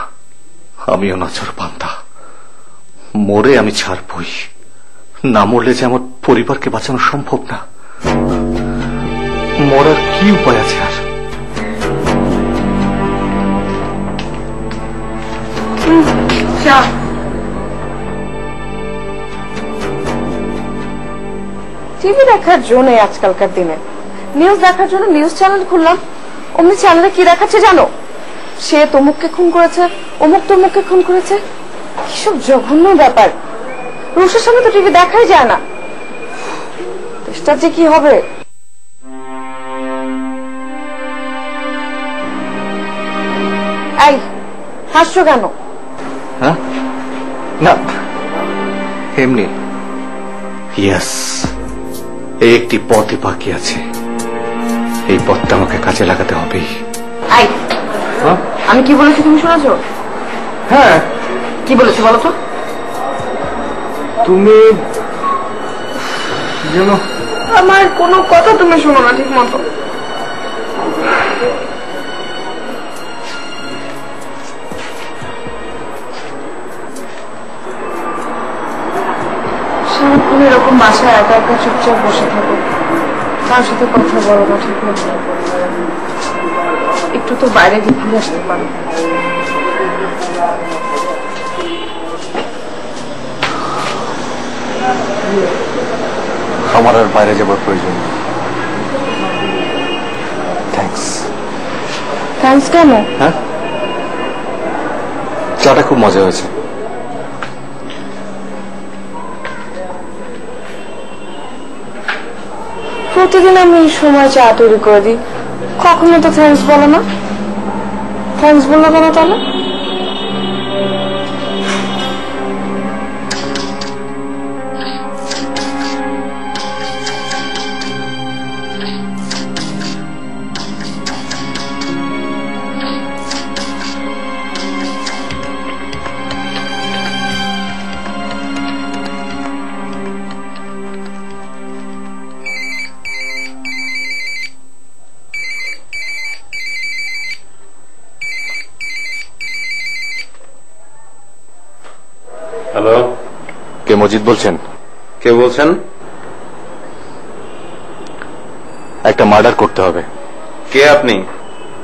আমিও নাচর বান্দা, মরে আমি ছাড়বই, না মরলে যে আমার পরিবারকে বাঁচানো সম্ভব না। মরার কি উপায় আছে আর? টিভি দেখার জন্য আজকালকার দিনে নিউজ দেখার জন্য নিউজ চ্যানেল খুললাম, অমনি চ্যানেলে কি দেখাচ্ছে জানো? সে তমুককে খুন করেছে, অমুক তমুককে খুন করেছে। কিসব জঘন্য ব্যাপার! রুশের সামনে তো টিভি দেখাই যায় না। দেশটা যে কি হবে। এই হাসছো কেন? হ্যাঁ না এমনি। ইয়েস, এই একটি পথই বাকি আছে, এই পথটা আমাকে কাজে লাগাতে হবেই। এই আমি কি বলেছি তুমি শুনেছো? হ্যাঁ কি বলেছি বলো তো? তুমি যেন আমার কোনো কথা তুমি শোনো না ঠিক মতো। সারাক্ষণ এরকম বাসায় একা একা চুপচাপ বসে থাকো, তার সাথে কথা বলো না ঠিক মতো। একটু তো বাইরে গিয়ে ঘুরে আসতে পারো। আমার আর বাইরে যাবার প্রয়োজন নেই। থ্যাঙ্কস। থ্যাঙ্কস কেন? হ্যাঁ, চাটা খুব মজা হয়েছে। প্রতিদিন আমি এই সময় চা তৈরি করে দিই, কখনো তো থ্যাঙ্কস বলো না। থ্যাঙ্কস বললো কেন তাহলে? হ্যালো, কে মজিদ বলছেন? কে বলছেন? একটা মার্ডার করতে হবে। কে আপনি?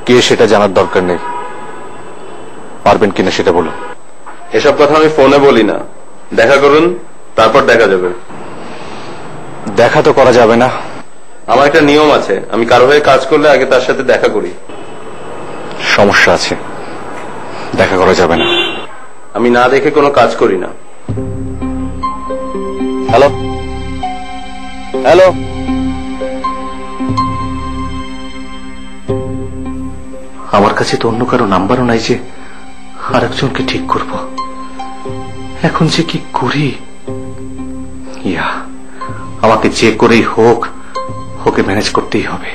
কে সেটা জানার দরকার নেই, পারবেন কিনা সেটা বলুন। এসব কথা আমি ফোনে বলি না, দেখা করুন, তারপর দেখা যাবে। দেখা তো করা যাবে না। আমার একটা নিয়ম আছে, আমি কারো হয়ে কাজ করলে আগে তার সাথে দেখা করি। সমস্যা আছে, দেখা করা যাবে না। আমি না দেখে কোনো কাজ করি না। হ্যালো হ্যালো, আমার কাছে তো অন্য কারো নাম্বারও নাই যে আরেকজনকে ঠিক করব। এখন যে কি করি? ইয়া, আমাকে যে করেই হোক ওকে ম্যানেজ করতেই হবে।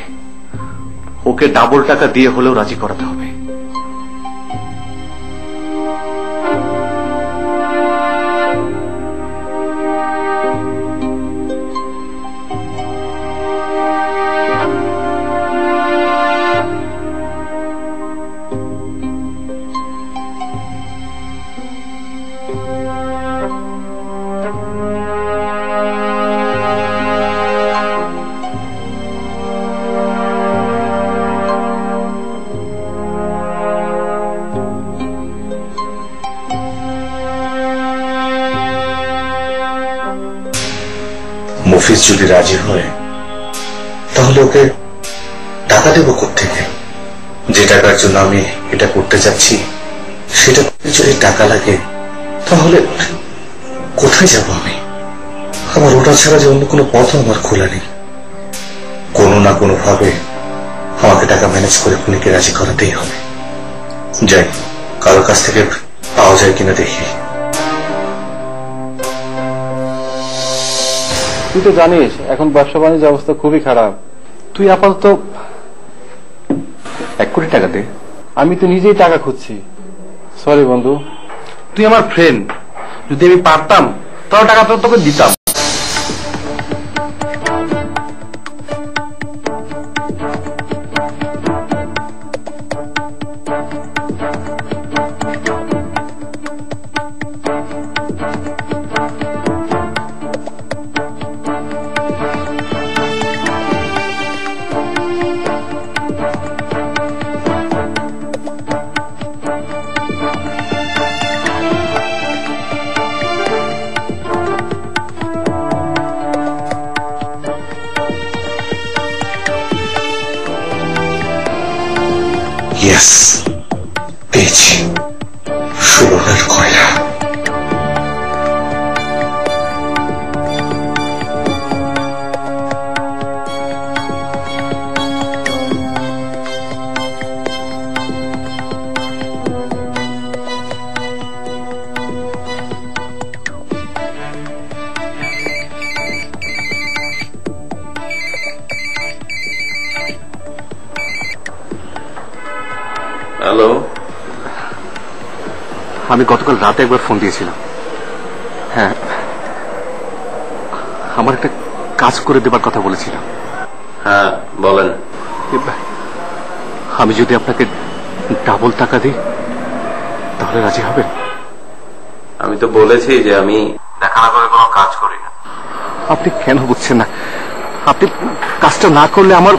ওকে ডাবল টাকা দিয়ে হলেও রাজি করাতে হবে। মফিজ যদি রাজি হয় তাহলে ওকে টাকা দেবো কোত্থেকে? যে টাকার জন্য আমি এটা করতে যাচ্ছি সেটা যদি টাকা লাগে তাহলে কোথায় যাব আমি? আমার ওটা ছাড়া যে অন্য কোনো পথও আমার খোলা নেই। কোনো না কোনো ভাবে আমাকে টাকা ম্যানেজ করে খুনিকে রাজি করাতেই হবে। যাই, কারোর কাছ থেকে পাওয়া যায় কিনা দেখি। তুই তো জানিস এখন ব্যবসা বাণিজ্য অবস্থা খুবই খারাপ। তুই আপাতত 1 কোটি টাকা দে। আমি তো নিজেই টাকা খুঁজছি। সরি বন্ধু, তুই আমার ফ্রেন্ড, যদি আমি পারতাম তাহলে টাকা তো তোকে দিতাম। ইয়েস, পেয়েছি সুবর্ণের কয়লা। হ্যালো, আমি গতকাল রাতে একবার ফোন দিয়েছিলাম। হ্যাঁ, আমার একটা কাজ করে দেবার কথা বলেছিলাম। হ্যাঁ বলেন। আমি যদি আপনাকে ডাবল টাকা দিই তাহলে রাজি হবেন? আমি তো বলেছি যে আমি দেখা না করে কোনো কাজ করি না। আপনি কেন বুঝছেন না? আপনি কাজটা না করলে আমার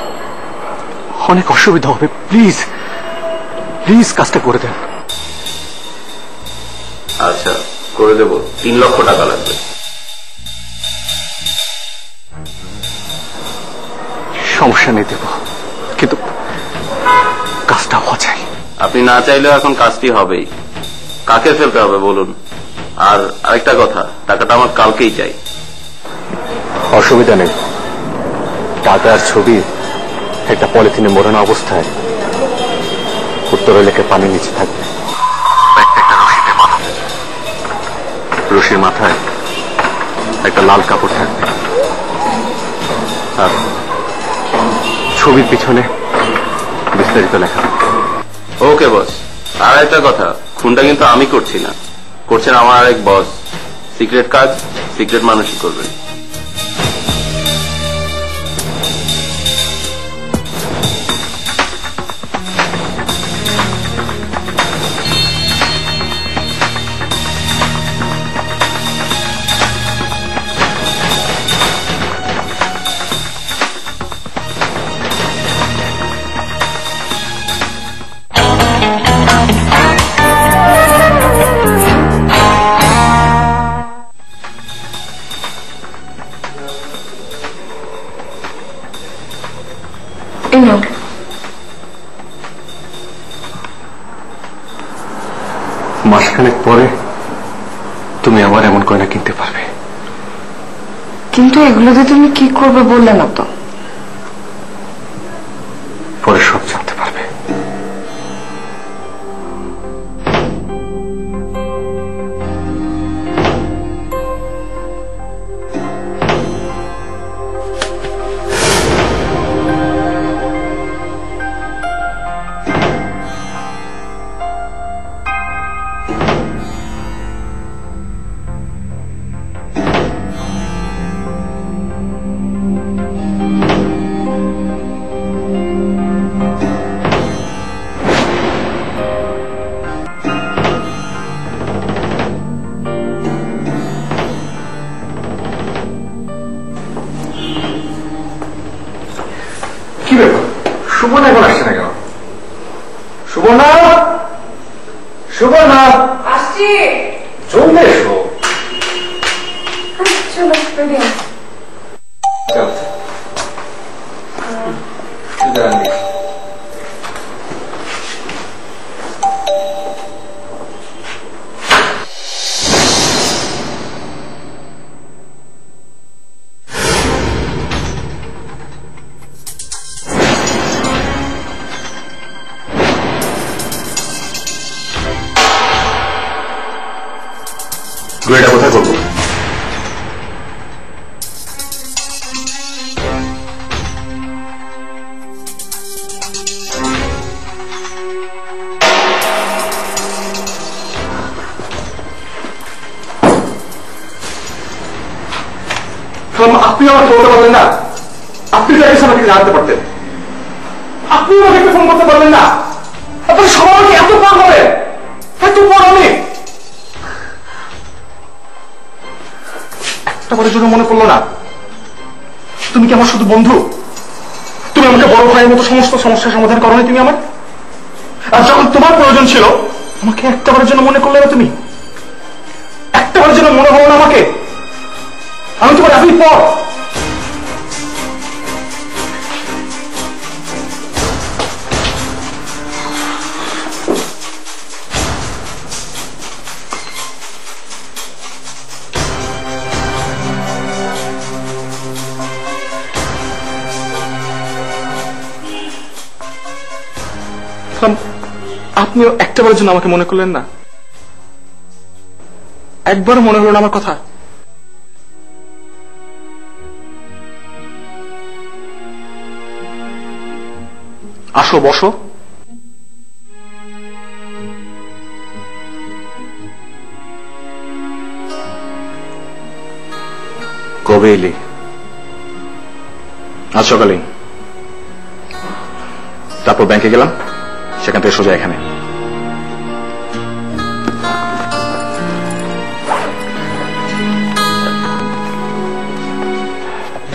অনেক অসুবিধা হবে। প্লিজ প্লিজ কাজটা করে দেন। আচ্ছা করে দেব, 3 লক্ষ টাকা লাগবে। সমস্যা নেই, দেব, কিন্তু কাজটা হওয়া চাই। আপনি না চাইলেও এখন কাজটি হবেই। কাকে ফেলতে হবে বলুন? আর আরেকটা কথা, টাকাটা আমার কালকেই চাই। অসুবিধা নেই, টাকার ছবি একটা পলিথিনে মোড়ানো অবস্থায় উত্তর লেখে পানির নিচে থাকবে। রশির মাথায় একটা লাল কাপড় থাকবে, আর ছবির পিছনে বিস্তারিত লেখা। ওকে বস। আর একটা কথা, খুনটা কিন্তু আমি করছি না, করছেন আমার আরেক বস। সিক্রেট কাজ সিক্রেট মানুষই করবেন। মাসখানেক পরে তুমি আবার এমন গয়না কিনতে পারবে। কিন্তু এগুলোতে তুমি কি করবে বললে না তো। পরে সব জানতে পারবে। কি ব্যাপার, সুবর্ণা এখন আসছে না কেন? সুবর্ণা, সুবর্ণা আসছি। চলে এসো। চলো রেডি। এটা কোথায় করবো? আপনি আমাকে বলতে পারলেন না? আপনি তো আগে আমাকে জানতে পারতেন। আপনি আমাকে একটু ফোন করতে পারলেন না? আপনি সবাই আমাকে এত পর হবে, এত পর আমি একটাবারের জন্য মনে পড়লো না? তুমি কি আমার শুধু বন্ধু? তুমি আমাকে বড় ভাইয়ের মতো সমস্ত সমস্যার সমাধান করো না তুমি আমার? আর যখন তোমার প্রয়োজন ছিল আমাকে একটাবারের জন্য মনে করলে না তুমি? একটাবারের জন্য মনে হলো না আমাকে? আমি তোমার এতই পর। আপনিও একটা বারের জন্য আমাকে মনে করলেন না? একবারও মনে হলো না আমার কথা? আসো, বসো। কবে এলি? আজ সকালে। তারপর ব্যাংকে গেলাম, সেখান থেকে সোজা এখানে।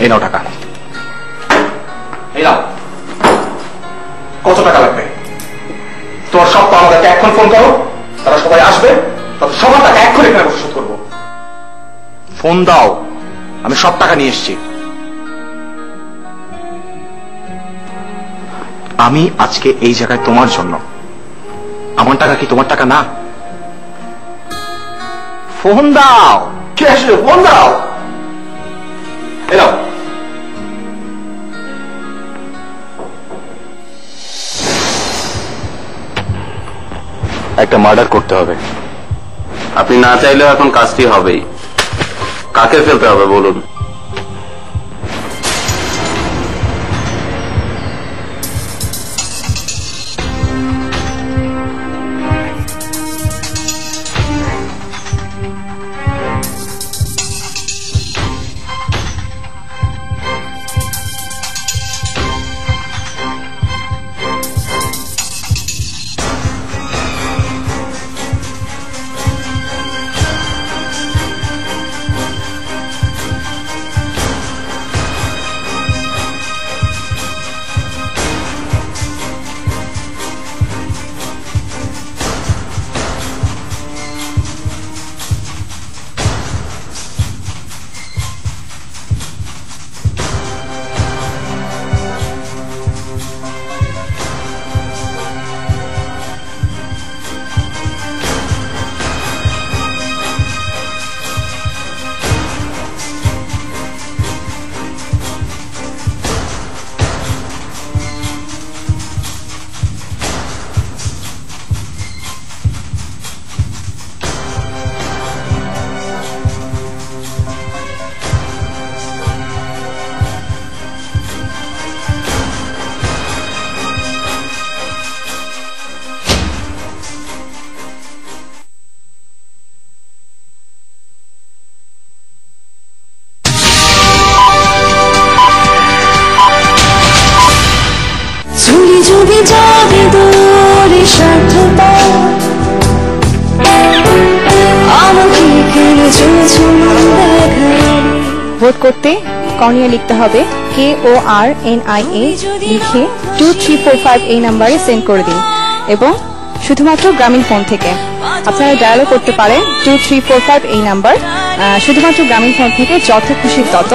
এই নাও টাকা। এই নাও। কত টাকা লাগবে? তোমার সব আমাদেরকে এখন ফোন করো, তারা সবাই আসবে, তাদের সবার টাকা এখন এখানে বসে শোধ করবো। ফোন দাও, আমি সব টাকা নিয়ে এসেছি। আমি আজকে এই জায়গায় তোমার জন্য। আমার টাকা কি তোমার টাকা না? ফোন দাও। কে আসবে? ফোন দাও। এলাও। একটা মার্ডার করতে হবে। আপনি না চাইলেও এখন কাজটি হবেই। কাকে ফেলতে হবে বলুন? ভোট করতে কর্নিয়া লিখতে হবে KORNIA লিখে 2345 এই নাম্বারে সেন্ড করে দিন এবং শুধুমাত্র গ্রামীণ ফোন থেকে। আপনারা ডায়ালও করতে পারেন 2345 এই নাম্বার, শুধুমাত্র গ্রামীণ ফোন থেকে যত খুশি তত।